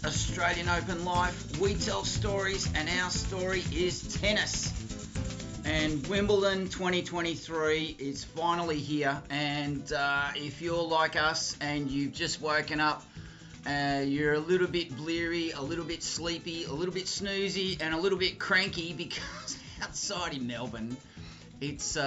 Australian Open Life. We tell stories and our story is tennis. And Wimbledon 2023 is finally here, and if you're like us and you've just woken up, you're a little bit bleary, a little bit sleepy, a little bit snoozy and a little bit cranky because outside in Melbourne it's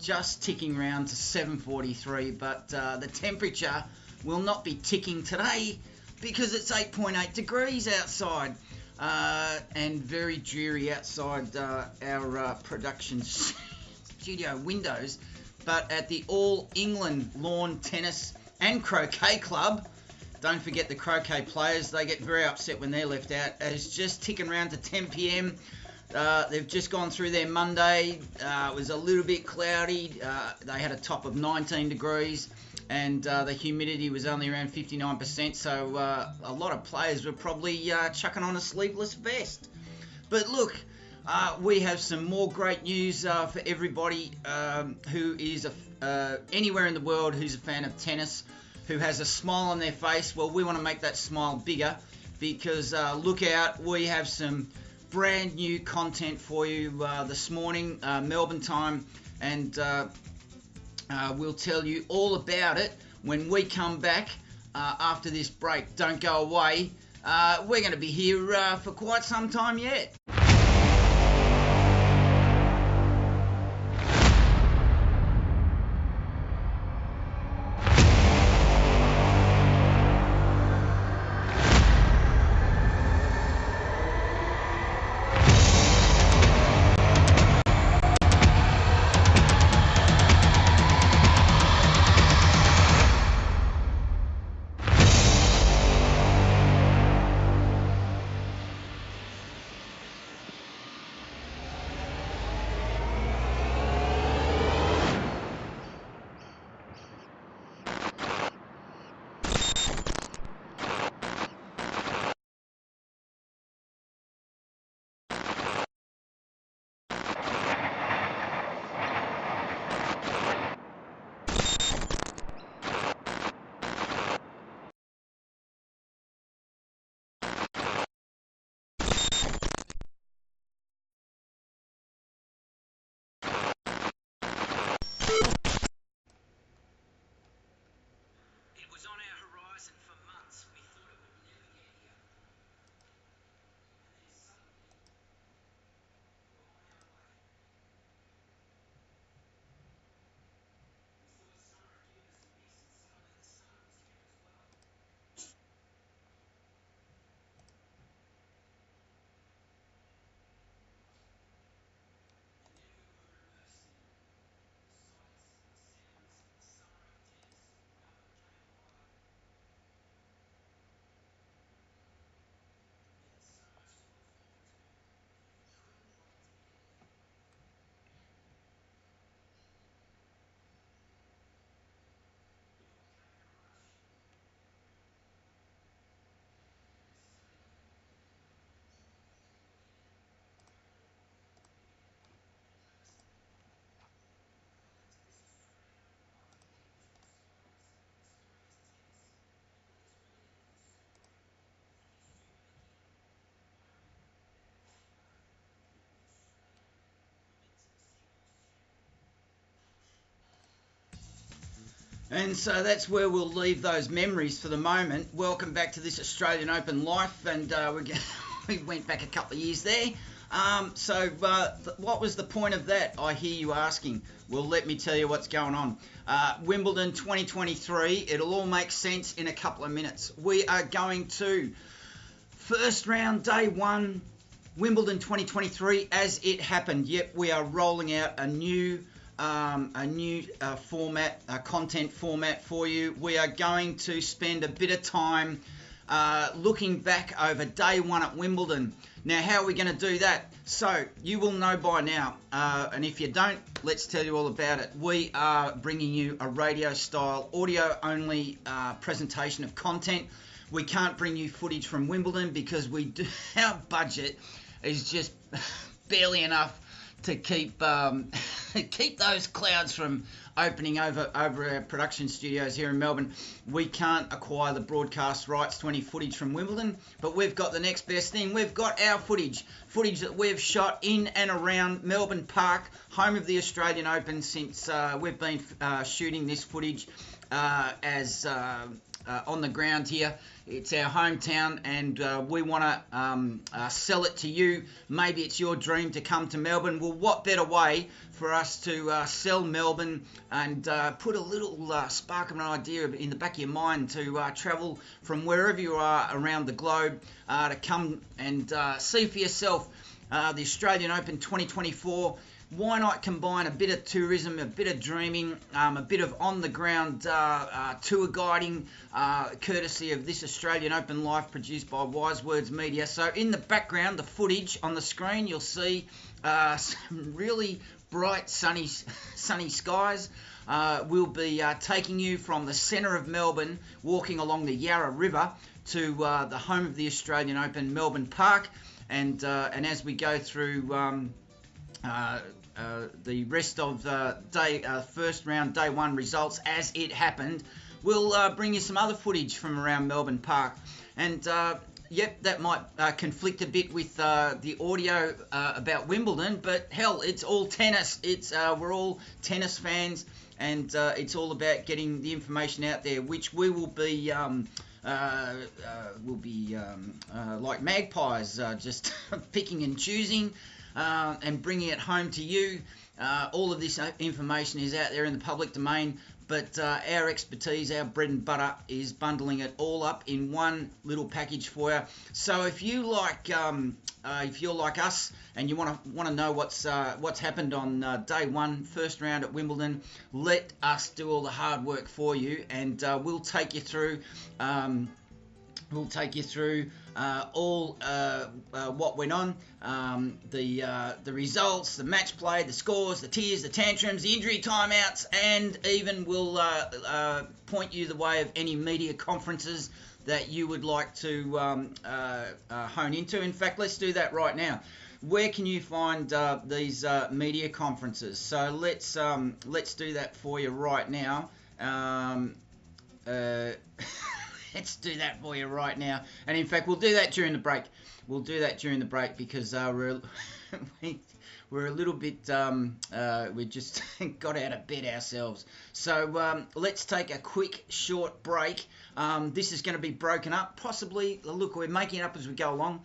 just ticking round to 7:43, but the temperature will not be ticking today because it's 8.8 degrees outside and very dreary outside our production studio windows. But at the All England Lawn Tennis and Croquet Club, don't forget the croquet players, they get very upset when they're left out. It's just ticking around to 10 p.m. They've just gone through their Monday. It was a little bit cloudy. They had a top of 19 degrees. And the humidity was only around 59%, so a lot of players were probably chucking on a sleeveless vest. But look, we have some more great news for everybody who is anywhere in the world who's a fan of tennis, who has a smile on their face. Well, we want to make that smile bigger because look out, we have some brand new content for you this morning, Melbourne time, and we'll tell you all about it when we come back after this break. Don't go away. We're going to be here for quite some time yet. And so that's where we'll leave those memories for the moment. Welcome back to this Australian Open Life, and we went back a couple of years there. What was the point of that, I hear you asking? Well, let me tell you what's going on. Wimbledon 2023, it'll all make sense in a couple of minutes. We are going to first round, day one, Wimbledon 2023 as it happened. Yep, we are rolling out a new format, a content format for you. We are going to spend a bit of time looking back over day one at Wimbledon. Now, how are we going to do that? So, you will know by now, and if you don't, let's tell you all about it. We are bringing you a radio-style, audio-only presentation of content. We can't bring you footage from Wimbledon because our budget is just barely enough to keep keep those clouds from opening over our production studios here in Melbourne. We can't acquire the broadcast rights to any footage from Wimbledon, but we've got the next best thing. We've got our footage that we've shot in and around Melbourne Park, home of the Australian Open, since we've been shooting this footage as on the ground here. It's our hometown, and we want to sell it to you. Maybe it's your dream to come to Melbourne. Well, what better way for us to sell Melbourne and put a little spark of an idea in the back of your mind to travel from wherever you are around the globe to come and see for yourself the Australian Open 2024. Why not combine a bit of tourism, a bit of dreaming, a bit of on-the-ground tour guiding, courtesy of this Australian Open Life produced by Wise Words Media. So in the background, the footage on the screen, you'll see some really bright, sunny skies. We'll be taking you from the centre of Melbourne, walking along the Yarra River to the home of the Australian Open, Melbourne Park. And as we go through the rest of the first round, day one results as it happened, we'll bring you some other footage from around Melbourne Park. And yep, that might conflict a bit with the audio about Wimbledon, but hell, it's all tennis. We're all tennis fans, and it's all about getting the information out there, which we will be like magpies, just picking and choosing and bringing it home to you. All of this information is out there in the public domain, but our expertise, our bread and butter, is bundling it all up in one little package for you. So if you if you're like us and you want to know what's happened on day one, first round at Wimbledon, let us do all the hard work for you, and we'll take you through. We'll take you through all what went on, the results, the match play, the scores, the tears, the tantrums, the injury timeouts, and even we'll point you the way of any media conferences that you would like to hone into. In fact, let's do that right now. Where can you find these media conferences? So let's do that for you right now. Let's do that for you right now. And in fact, we'll do that during the break. Because we're a little bit, we just got out of bed ourselves. So let's take a quick, short break. This is going to be broken up. Possibly, look, we're making it up as we go along.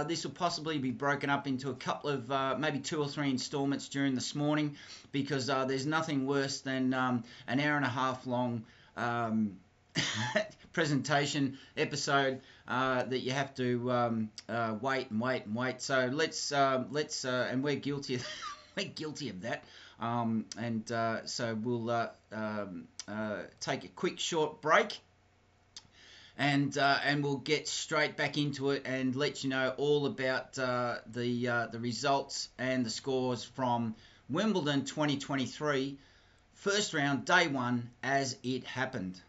This will possibly be broken up into a couple of, maybe 2 or 3 installments during this morning, because there's nothing worse than an hour and a half long presentation episode that you have to wait. So let's and we're guilty of that. So we'll take a quick short break, and we'll get straight back into it and let you know all about the results and the scores from Wimbledon 2023, first round, day one, as it happened.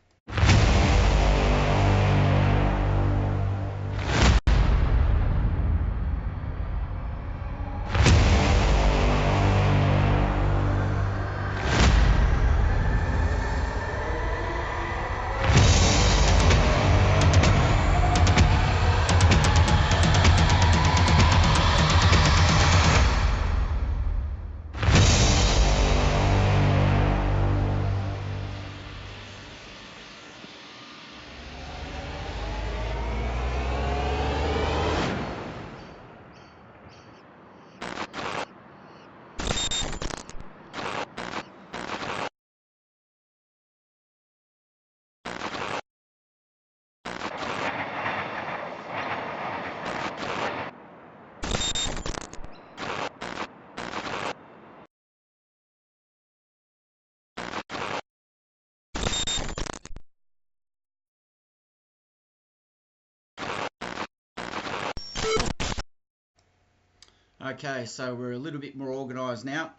Okay, so we're a little bit more organised now,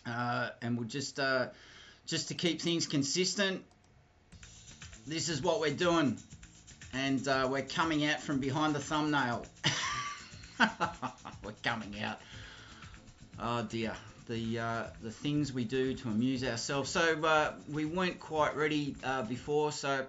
and we'll just to keep things consistent, this is what we're doing, and we're coming out from behind the thumbnail. We're coming out. Oh dear, the things we do to amuse ourselves. So we weren't quite ready before, so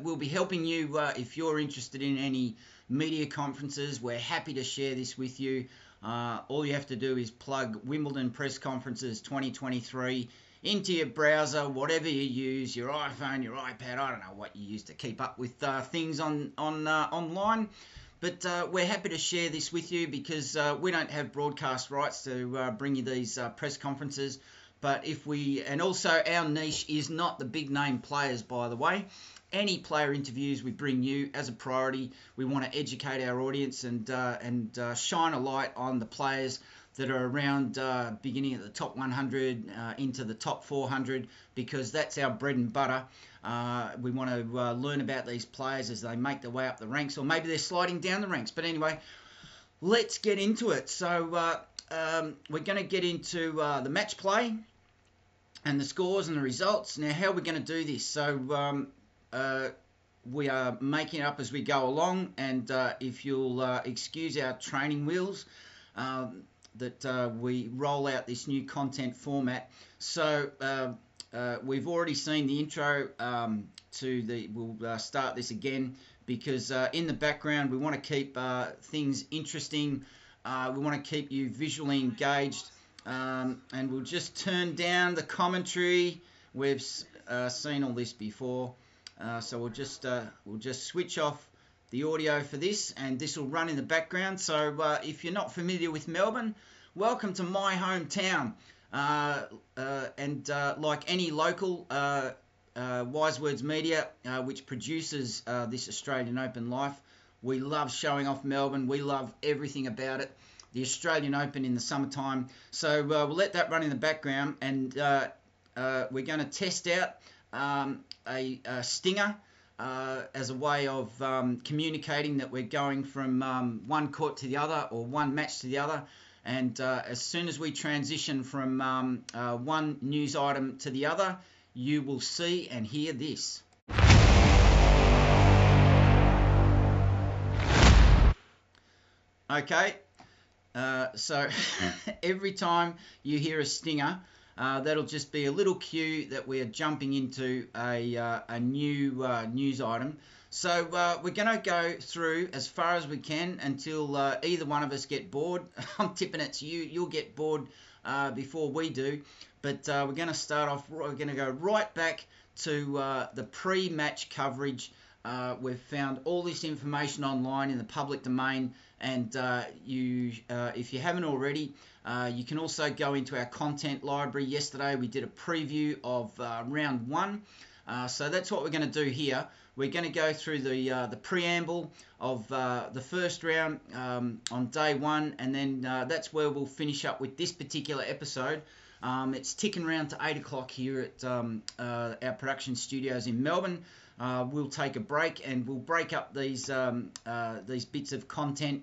we'll be helping you if you're interested in any media conferences. We're happy to share this with you. All you have to do is plug Wimbledon Press Conferences 2023 into your browser, whatever you use, your iPhone, your iPad. I don't know what you use to keep up with things online. But we're happy to share this with you because we don't have broadcast rights to bring you these press conferences. But and also our niche is not the big name players, by the way. Any player interviews we bring you as a priority. We want to educate our audience and shine a light on the players that are around beginning at the top 100 into the top 400, because that's our bread and butter. We want to learn about these players as they make their way up the ranks, or maybe they're sliding down the ranks. But anyway, let's get into it. So we're going to get into the match play and the scores and the results. Now, how are we going to do this? So we are making it up as we go along, and if you'll excuse our training wheels, that we roll out this new content format. So we've already seen the intro we'll start this again because in the background we want to keep things interesting. We want to keep you visually engaged, and we'll just turn down the commentary. We've seen all this before, so we'll just switch off the audio for this, and this will run in the background. So if you're not familiar with Melbourne, welcome to my hometown. And like any local, Wise Words Media, which produces this Australian Open Life, we love showing off Melbourne. We love everything about it. The Australian Open in the summertime. So we'll let that run in the background, and we're going to test out a stinger as a way of communicating that we're going from one court to the other, or one match to the other. And as soon as we transition from one news item to the other, you will see and hear this. Okay, so every time you hear a stinger, that'll just be a little cue that we are jumping into a new news item. So we're going to go through as far as we can until either one of us get bored. I'm tipping it's you. You'll get bored before we do. But we're going to start off, we're going to go right back to the pre-match coverage. We've found all this information online in the public domain. And if you haven't already, you can also go into our content library. Yesterday we did a preview of round one. So that's what we're going to do here. We're going to go through the preamble of the first round on day one, and then that's where we'll finish up with this particular episode. It's ticking around to 8 o'clock here at our production studios in Melbourne. We'll take a break, and we'll break up these bits of content,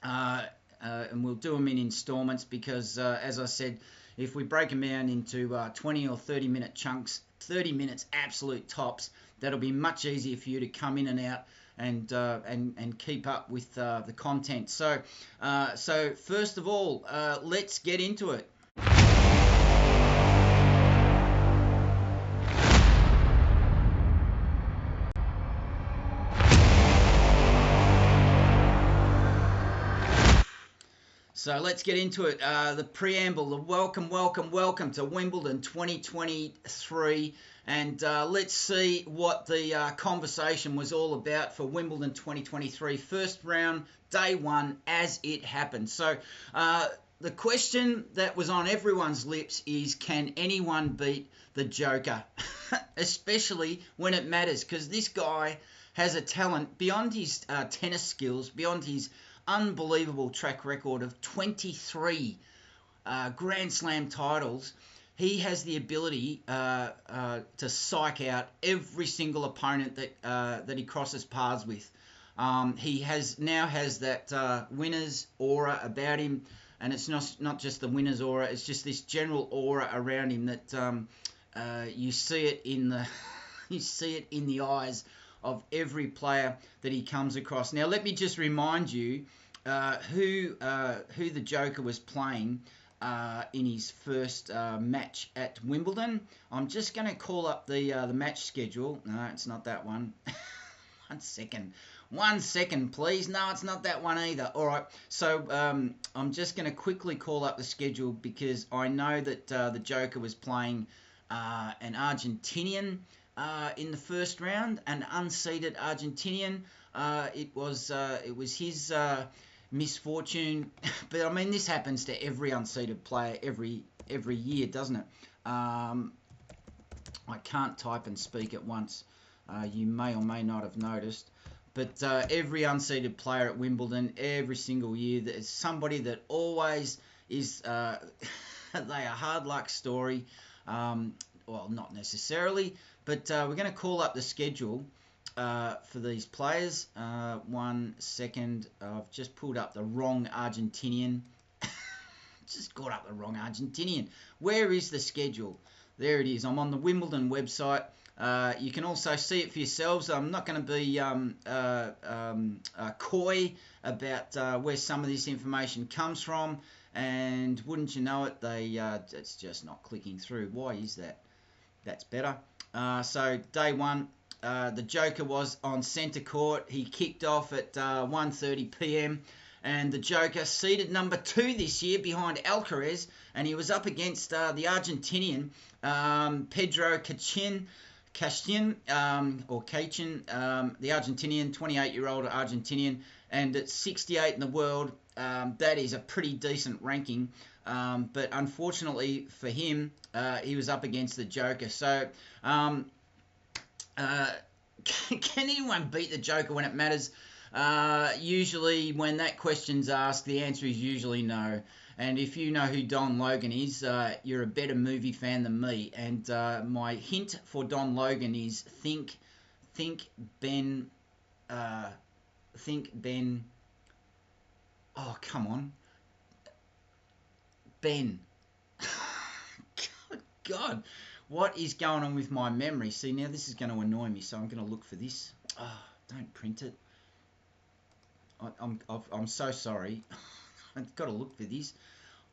and we'll do them in installments because, as I said, if we break them down into 20 or 30-minute chunks, 30 minutes absolute tops, that'll be much easier for you to come in and out and keep up with the content. So first of all, let's get into it. So let's get into it. The preamble, the welcome to Wimbledon 2023. And let's see what the conversation was all about for Wimbledon 2023. First round, day one, as it happened. So the question that was on everyone's lips is, can anyone beat the Joker? Especially when it matters, because this guy has a talent beyond his tennis skills, beyond his unbelievable track record of 23 Grand Slam titles. He has the ability to psych out every single opponent that he crosses paths with. He now has that winner's aura about him, and it's not just the winner's aura. It's just this general aura around him that you see it in the you see it in the eyes of every player that he comes across. Now, let me just remind you who the Joker was playing in his first match at Wimbledon. I'm just going to call up the match schedule. No, it's not that one. One second, please. No, it's not that one either. All right. So I'm just going to quickly call up the schedule because I know that the Joker was playing an Argentinian in the first round, an unseeded Argentinian. It was his misfortune, but I mean this happens to every unseeded player every year, doesn't it? I can't type and speak at once. You may or may not have noticed, but every unseeded player at Wimbledon, every single year, there's somebody that always is. They a hard luck story. Well, not necessarily, but we're going to call up the schedule for these players. 1 second. I've just pulled up the wrong Argentinian. Just got up the wrong Argentinian. Where is the schedule? There it is. I'm on the Wimbledon website. You can also see it for yourselves. I'm not going to be coy about where some of this information comes from. And wouldn't you know it, it's just not clicking through. Why is that? That's better. So day one, the Joker was on centre court. He kicked off at 1:30 p.m. and the Joker seeded number 2 this year behind Alcaraz, and he was up against the Argentinian Pedro Cachin, the Argentinian, 28-year-old Argentinian, and at 68 in the world. That is a pretty decent ranking, but unfortunately for him, he was up against the Joker. So, can anyone beat the Joker when it matters? Usually, when that question's asked, the answer is usually no. And if you know who Don Logan is, you're a better movie fan than me. And my hint for Don Logan is think Ben. Oh, come on. Ben. God, what is going on with my memory? See, now this is going to annoy me, so I'm going to look for this. Oh, don't print it. I'm so sorry. I've got to look for this.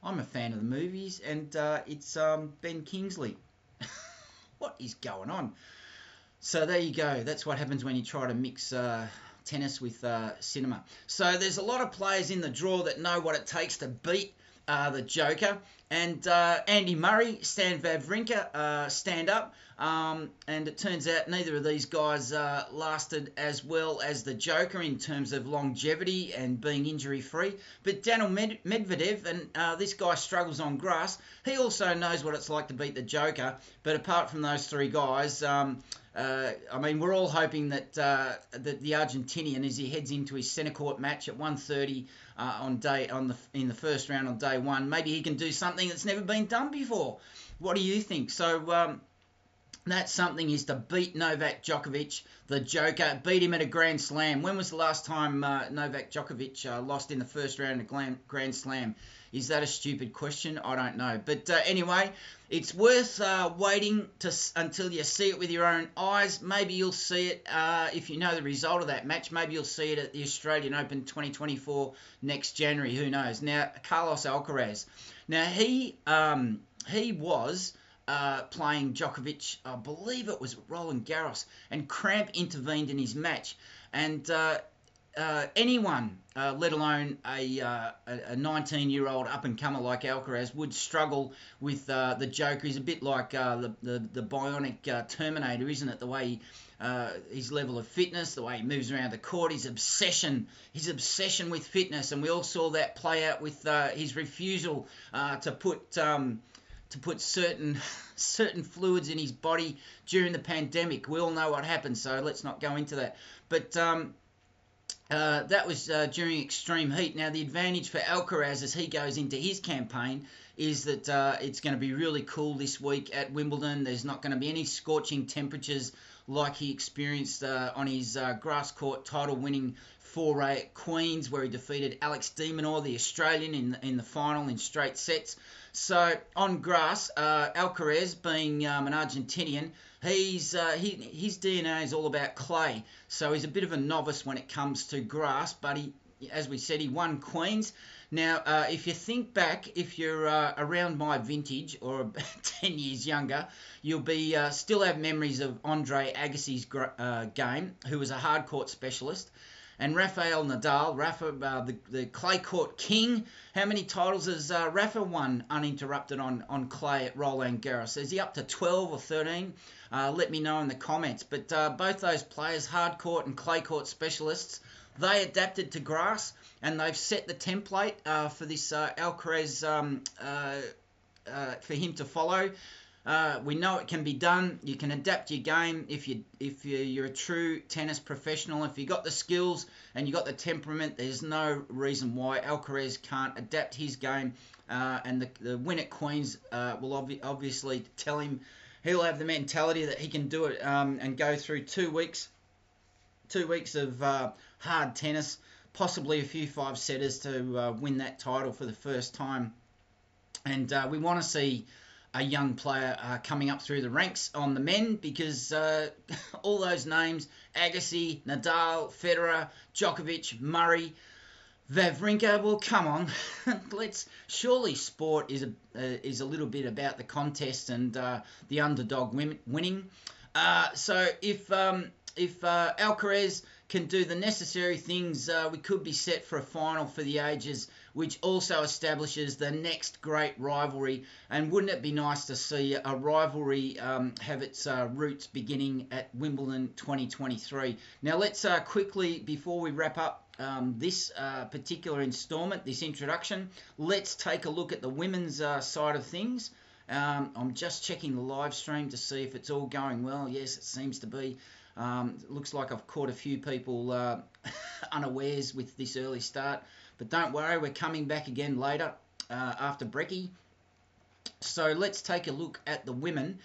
I'm a fan of the movies, and it's Ben Kingsley. What is going on? So there you go. That's what happens when you try to mix tennis with cinema. So there's a lot of players in the draw that know what it takes to beat the Joker. And Andy Murray, Stan Wawrinka stand up. And it turns out neither of these guys lasted as well as the Joker in terms of longevity and being injury-free. But Daniil Medvedev, and this guy struggles on grass, he also knows what it's like to beat the Joker. But apart from those three guys, I mean, we're all hoping that the Argentinian, as he heads into his centre court match at 1:30 in the first round on day one, maybe he can do something that's never been done before. What do you think? So that something is to beat Novak Djokovic, the Joker, beat him at a Grand Slam. When was the last time Novak Djokovic lost in the first round of a Grand Slam? Is that a stupid question? I don't know. But anyway, it's worth waiting until you see it with your own eyes. Maybe you'll see it if you know the result of that match. Maybe you'll see it at the Australian Open 2024 next January. Who knows? Now, Carlos Alcaraz. Now, he was playing Djokovic, I believe it was Roland Garros, and cramp intervened in his match. And anyone, let alone a 19-year-old up-and-comer like Alcaraz, would struggle with the Joker. He's a bit like the bionic Terminator, isn't it? The way his level of fitness, the way he moves around the court, his obsession with fitness. And we all saw that play out with his refusal to put certain fluids in his body during the pandemic. We all know what happened, so let's not go into that. But that was during extreme heat. Now, the advantage for Alcaraz as he goes into his campaign is that it's going to be really cool this week at Wimbledon. There's not going to be any scorching temperatures like he experienced on his grass court title-winning foray at Queen's, where he defeated Alex de Minaur, the Australian, in the final in straight sets. So on grass, Alcaraz, being an Argentinian, his DNA is all about clay. So he's a bit of a novice when it comes to grass, but he, as we said, he won Queen's. Now, if you think back, if you're around my vintage or about 10 years younger, you'll be still have memories of Andre Agassi's game, who was a hard court specialist. And Rafael Nadal, the clay court king. How many titles has Rafa won uninterrupted on clay at Roland Garros? Is he up to 12 or 13? Let me know in the comments. But both those players, hard court and clay court specialists, they adapted to grass, and they've set the template for this Alcaraz for him to follow. We know it can be done. You can adapt your game if you're a true tennis professional. If you got the skills and you got the temperament, there's no reason why Alcaraz can't adapt his game. And the win at Queen's will obviously tell him he'll have the mentality that he can do it and go through 2 weeks of hard tennis, possibly a few 5-setters to win that title for the first time. And we want to see a young player coming up through the ranks on the men, because all those names, Agassi, Nadal, Federer, Djokovic, Murray, Wawrinka, well, come on. Surely sport is a little bit about the contest and the underdog winning. So if Alcaraz can do the necessary things, we could be set for a final for the ages, which also establishes the next great rivalry. And wouldn't it be nice to see a rivalry have its roots beginning at Wimbledon 2023? Now let's quickly, before we wrap up this particular instalment, this introduction, let's take a look at the women's side of things. I'm just checking the live stream to see if it's all going well. Yes, it seems to be. It looks like I've caught a few people unawares with this early start. But don't worry, we're coming back again later after brekkie. So let's take a look at the women.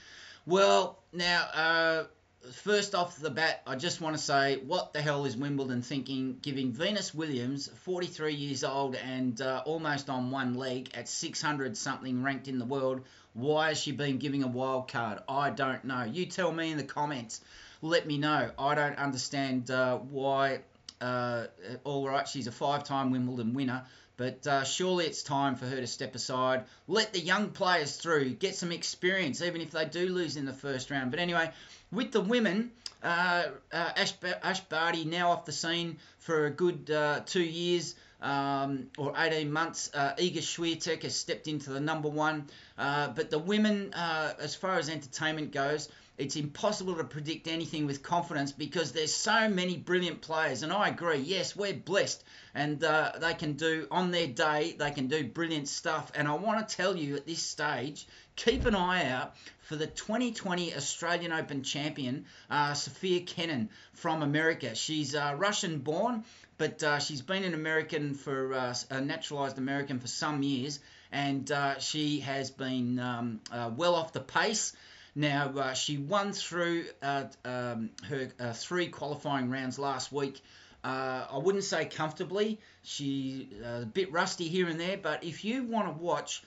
Well, now, first off the bat, I just want to say, what the hell is Wimbledon thinking, giving Venus Williams, 43 years old and almost on one leg at 600-something ranked in the world, why has she been giving a wild card? I don't know. You tell me in the comments. Let me know. I don't understand why. All right, she's a 5-time Wimbledon winner, but surely it's time for her to step aside. Let the young players through, get some experience, even if they do lose in the first round. But anyway, with the women, Ash Barty now off the scene for a good 2 years or 18 months. Iga Swiatek has stepped into the number one. But the women, as far as entertainment goes, it's impossible to predict anything with confidence because there's so many brilliant players. And I agree, yes, we're blessed. And they can do, on their day, they can do brilliant stuff. And I want to tell you at this stage, keep an eye out for the 2020 Australian Open champion, Sofia Kenin from America. She's Russian-born, but she's been an American for a naturalised American for some years. And she has been well off the pace. Now, she won through her 3 qualifying rounds last week. I wouldn't say comfortably. She's a bit rusty here and there, but if you want to watch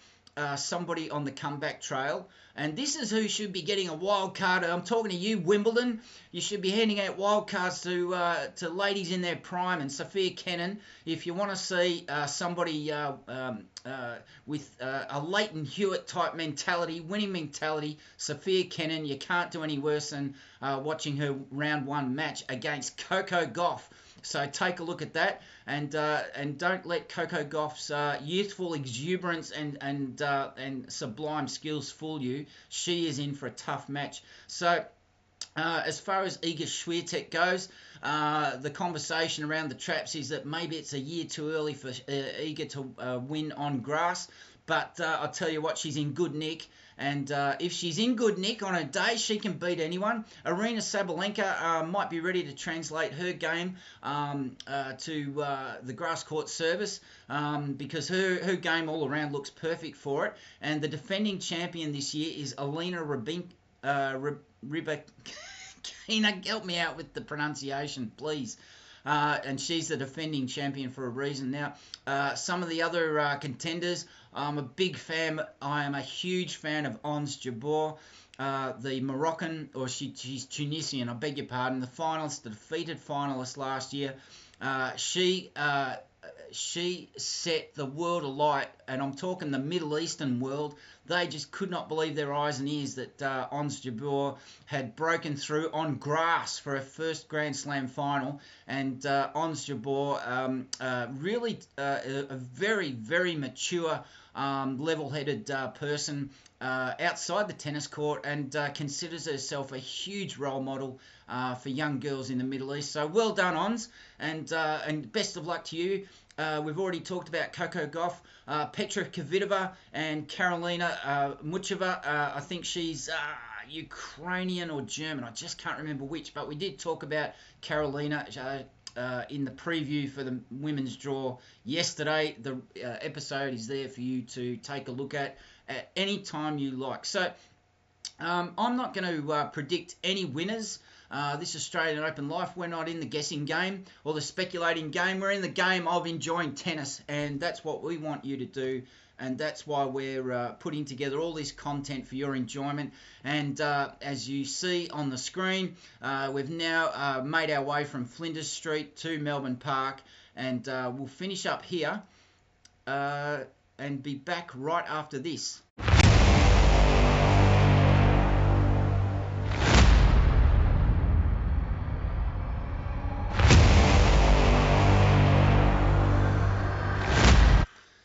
somebody on the comeback trail, and this is who should be getting a wild card. I'm talking to you, Wimbledon. You should be handing out wild cards to ladies in their prime. And Sofia Kenin, if you want to see somebody with a Leighton Hewitt type mentality, winning mentality, Sofia Kenin, you can't do any worse than watching her round 1 match against Coco Gauff. So take a look at that, and don't let Coco Gauff's youthful exuberance and sublime skills fool you. She is in for a tough match. So as far as Iga Swiatek goes, the conversation around the traps is that maybe it's a year too early for Iga to win on grass. But I'll tell you what, she's in good nick. And if she's in good nick on her day, she can beat anyone. Arina Sabalenka might be ready to translate her game to the grass court service because her game all around looks perfect for it. And the defending champion this year is Alina Rybakina. Help me out with the pronunciation, please. And she's the defending champion for a reason. Now, some of the other contenders, I'm a big fan. I am a huge fan of Ons Jabeur, the Moroccan, or she's Tunisian, I beg your pardon, the finalist, the defeated finalist last year. She set the world alight, and I'm talking the Middle Eastern world. They just could not believe their eyes and ears that Ons Jabeur had broken through on grass for her first Grand Slam final. And Ons Jabeur, really a very, very mature, level-headed person outside the tennis court, and considers herself a huge role model for young girls in the Middle East. So well done, Ons, and best of luck to you. We've already talked about Coco Gauff, Petra Kvitova, and Karolina Muchova. I think she's Ukrainian or German. I just can't remember which, but we did talk about Karolina in the preview for the women's draw yesterday. The episode is there for you to take a look at any time you like. So I'm not going to predict any winners. This Australian Open Life, we're not in the guessing game or the speculating game. We're in the game of enjoying tennis, and that's what we want you to do, and that's why we're putting together all this content for your enjoyment. And as you see on the screen, we've now made our way from Flinders Street to Melbourne Park, and we'll finish up here and be back right after this.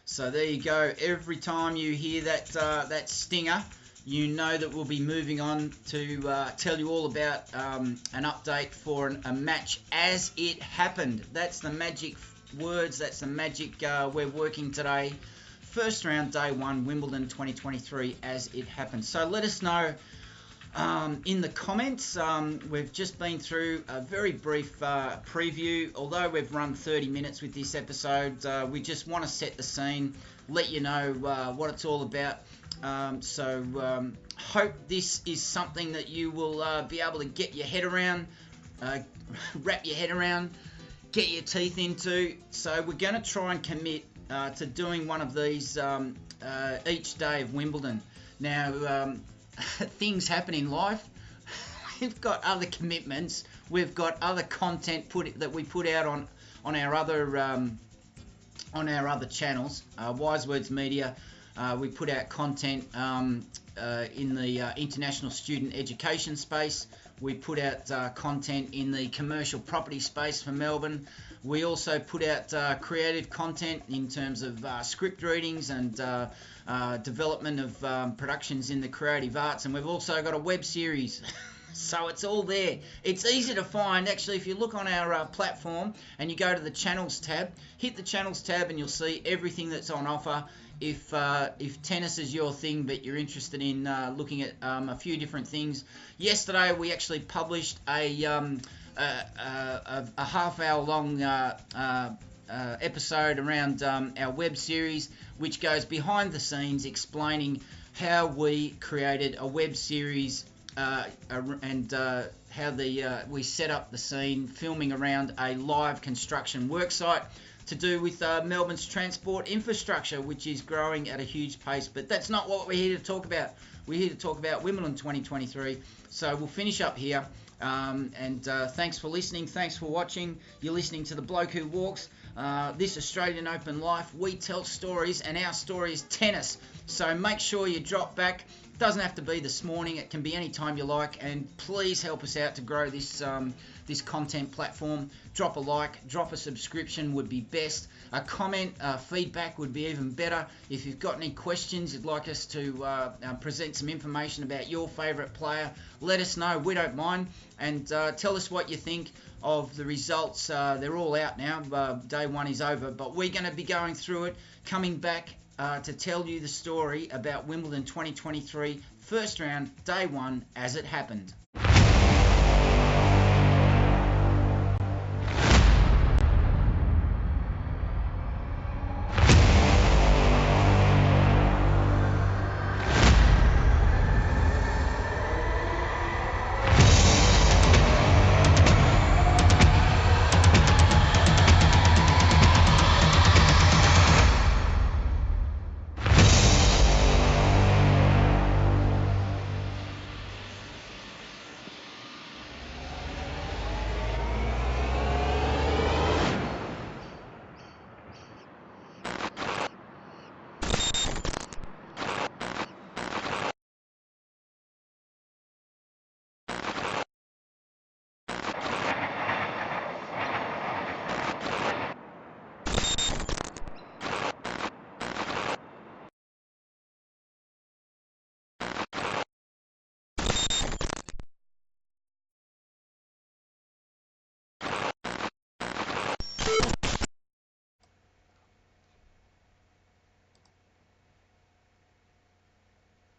So there you go. Every time you hear that stinger, you know that we'll be moving on to tell you all about an update for a match as it happened. That's the magic words. That's the magic we're working today. First round, day one, Wimbledon 2023 as it happened. So let us know in the comments. We've just been through a very brief preview. Although we've run 30 minutes with this episode, we just want to set the scene, let you know what it's all about. Hope this is something that you will be able to get your head around, wrap your head around, get your teeth into. So we're going to try and commit to doing one of these each day of Wimbledon. Now, things happen in life. We've got other commitments. We've got other content that we put out on our other channels. Wise Words Media. We put out content in the international student education space. We put out content in the commercial property space for Melbourne. We also put out creative content in terms of script readings and development of productions in the creative arts. And we've also got a web series. So it's all there. It's easy to find. Actually, if you look on our platform and you go to the channels tab, hit the channels tab and you'll see everything that's on offer. If tennis is your thing, but you're interested in looking at a few different things. Yesterday we actually published a half-hour long episode around our web series, which goes behind the scenes explaining how we created a web series and how we set up the scene, filming around a live construction worksite to do with Melbourne's transport infrastructure, which is growing at a huge pace. But that's not what we're here to talk about. We're here to talk about Wimbledon 2023. So we'll finish up here. Thanks for listening. Thanks for watching. You're listening to The Bloke Who Walks. This Australian Open Life, we tell stories, and our story is tennis. So make sure you drop back. Doesn't have to be this morning. It can be any time you like. And please help us out to grow this content platform. Drop a like, drop a subscription would be best. A comment, feedback would be even better. If you've got any questions, you'd like us to present some information about your favourite player, let us know. We don't mind. And tell us what you think of the results. They're all out now. Day one is over, but we're going to be going through it, coming back to tell you the story about Wimbledon 2023, first round, day one, as it happened.